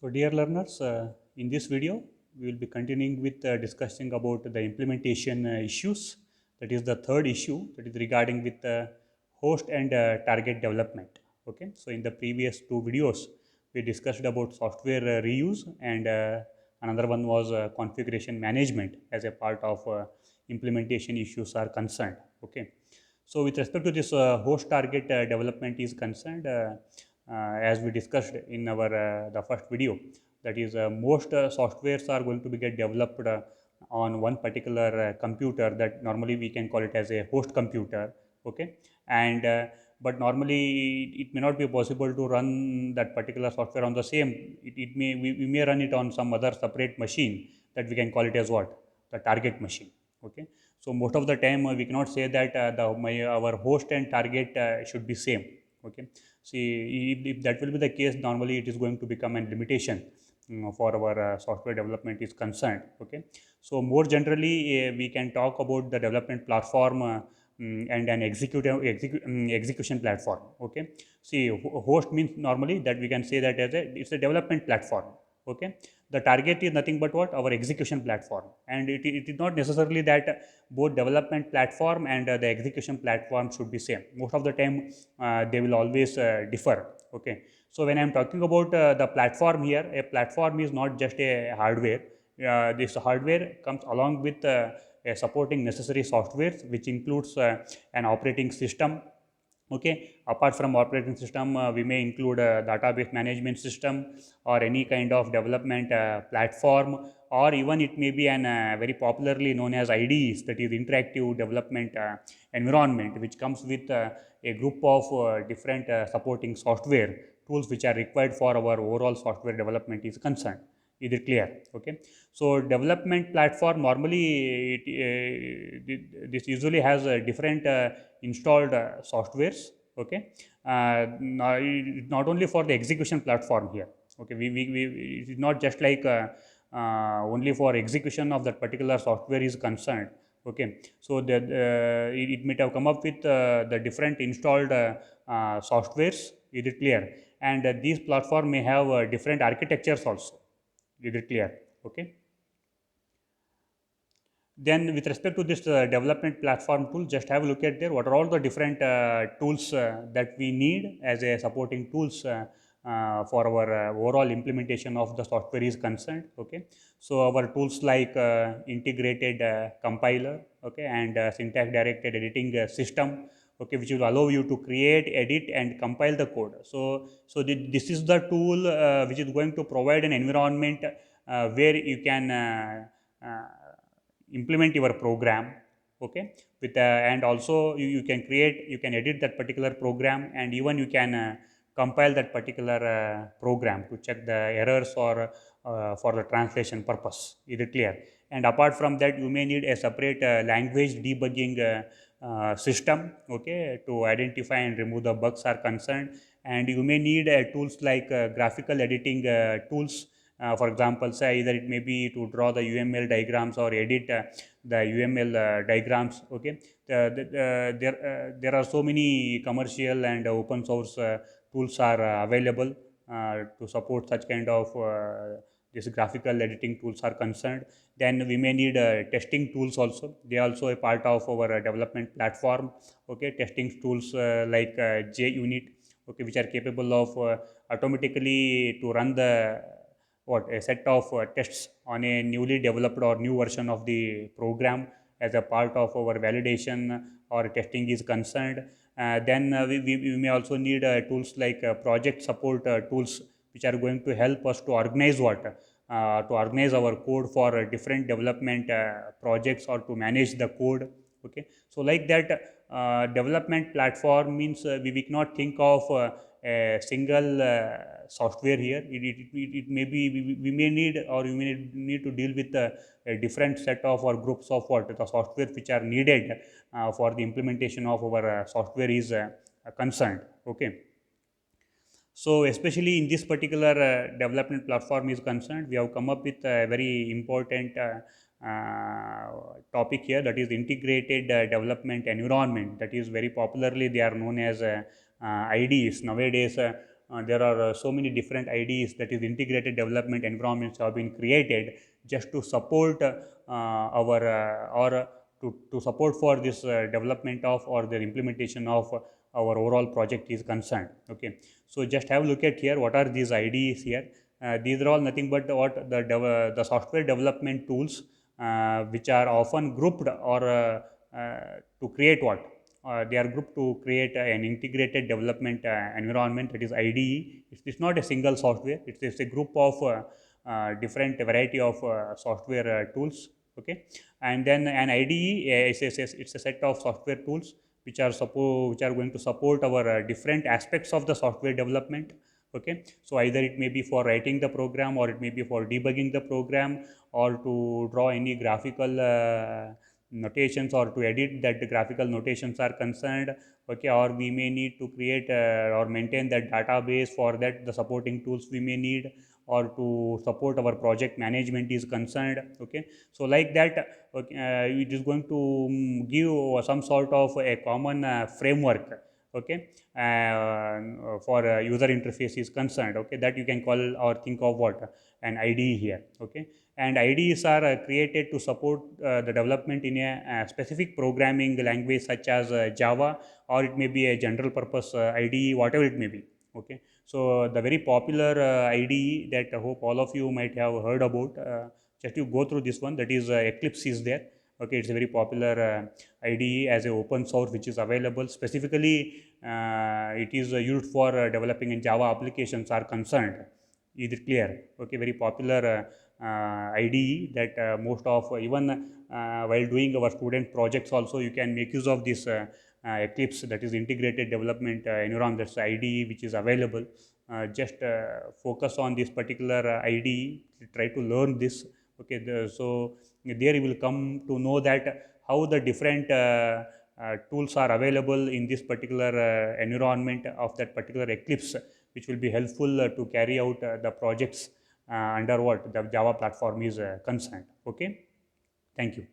So dear learners, in this video, we will be continuing with discussing about the implementation issues. That is the third issue, that is regarding with host and target development. Okay, so in the previous two videos, we discussed about software reuse, and another one was configuration management as a part of implementation issues are concerned. Okay, so with respect to this host target development is concerned, as we discussed in our the first video, that is most softwares are going to be get developed on one particular computer, that normally we can call it as a host computer. Okay, and but normally it may not be possible to run that particular software on the same. It may we may run it on some other separate machine, that we can call it as what, the target machine. Okay, so most of the time we cannot say that our host and target should be same. Okay, see, if that will be the case, normally it is going to become a limitation for our software development is concerned. Okay, so more generally we can talk about the development platform and an execution platform. Okay, see, host means normally that we can say that as a, it's a development platform. Okay, the target is nothing but what, our execution platform, and it is not necessarily that both development platform and the execution platform should be same. Most of the time they will always differ. Okay, so when I'm talking about the platform here, a platform is not just a hardware. This hardware comes along with a supporting necessary softwares, which includes an operating system. Okay, apart from operating system, we may include a database management system, or any kind of development platform, or even it may be an very popularly known as IDEs, that is interactive development environment, which comes with a group of different supporting software tools which are required for our overall software development is concerned. Is it clear? Okay, so development platform normally this usually has different installed softwares. Okay, not only for the execution platform here. Okay, it is not just like only for execution of that particular software is concerned. Okay, so that it might have come up with the different installed softwares. Is it clear? And these platform may have different architectures also. Is it clear? Okay, then with respect to this development platform tool, just have a look at there, what are all the different tools that we need as a supporting tools for our overall implementation of the software is concerned. Okay, so our tools like integrated compiler, okay, and syntax directed editing system, okay, which will allow you to create, edit, and compile the code. So this is the tool which is going to provide an environment where you can uh, implement your program. Okay, with and also you can create, you can edit that particular program, and even you can compile that particular program to check the errors, or for the translation purpose. Is it clear? And apart from that, you may need a separate language debugging system, okay, to identify and remove the bugs are concerned. And you may need tools like graphical editing tools. For example, say either it may be to draw the UML diagrams or edit the UML diagrams. Okay, there are so many commercial and open source tools are available to support such kind of this graphical editing tools are concerned. Then we may need testing tools also. They are also a part of our development platform. Okay, testing tools like JUnit, okay, which are capable of automatically to run the what, a set of tests on a newly developed or new version of the program as a part of our validation or testing is concerned. Then we may also need tools like project support tools, which are going to help us to organize what, to organize our code for different development projects, or to manage the code. Okay, so like that, development platform means we cannot think of a single software here. It may be, we may need, or we may need to deal with a different set of or groups of what, the software which are needed for the implementation of our software is concerned. Okay, so especially in this particular development platform is concerned, we have come up with a very important topic here, that is integrated development environment. That is very popularly they are known as IDEs nowadays. there are so many different IDEs, that is integrated development environments, have been created just to support our or to support for this development of or the implementation of our overall project is concerned. Okay, so just have a look at here what are these IDEs here. These are all nothing but what the software development tools which are often grouped or to create what they are grouped to create an integrated development environment, that is IDE. It's not a single software, it's a group of different variety of software tools. Okay, and then an IDE it's a set of software tools which are going to support our different aspects of the software development. Okay, so either it may be for writing the program, or it may be for debugging the program, or to draw any graphical notations, or to edit that the graphical notations are concerned. Okay, or we may need to create or maintain that database. For that, the supporting tools we may need, or to support our project management is concerned. Okay, so like that, okay, it is going to give some sort of a common framework. Okay, for user interface is concerned. Okay, that you can call or think of what an IDE here. Okay, and IDEs are created to support the development in a specific programming language such as Java, or it may be a general purpose IDE, whatever it may be. Okay, so the very popular IDE that I hope all of you might have heard about, just you go through this one, that is Eclipse is there. Okay, it's a very popular IDE as a open source which is available. Specifically, it is used for developing in Java applications are concerned. Is it clear? Okay, very popular IDE that most of even while doing our student projects also you can make use of this Eclipse, that is integrated development environment, that's IDE which is available. Just focus on this particular IDE, try to learn this. Okay, so there you will come to know that how the different tools are available in this particular environment of that particular Eclipse, which will be helpful to carry out the projects under what the Java platform is concerned. Okay, thank you.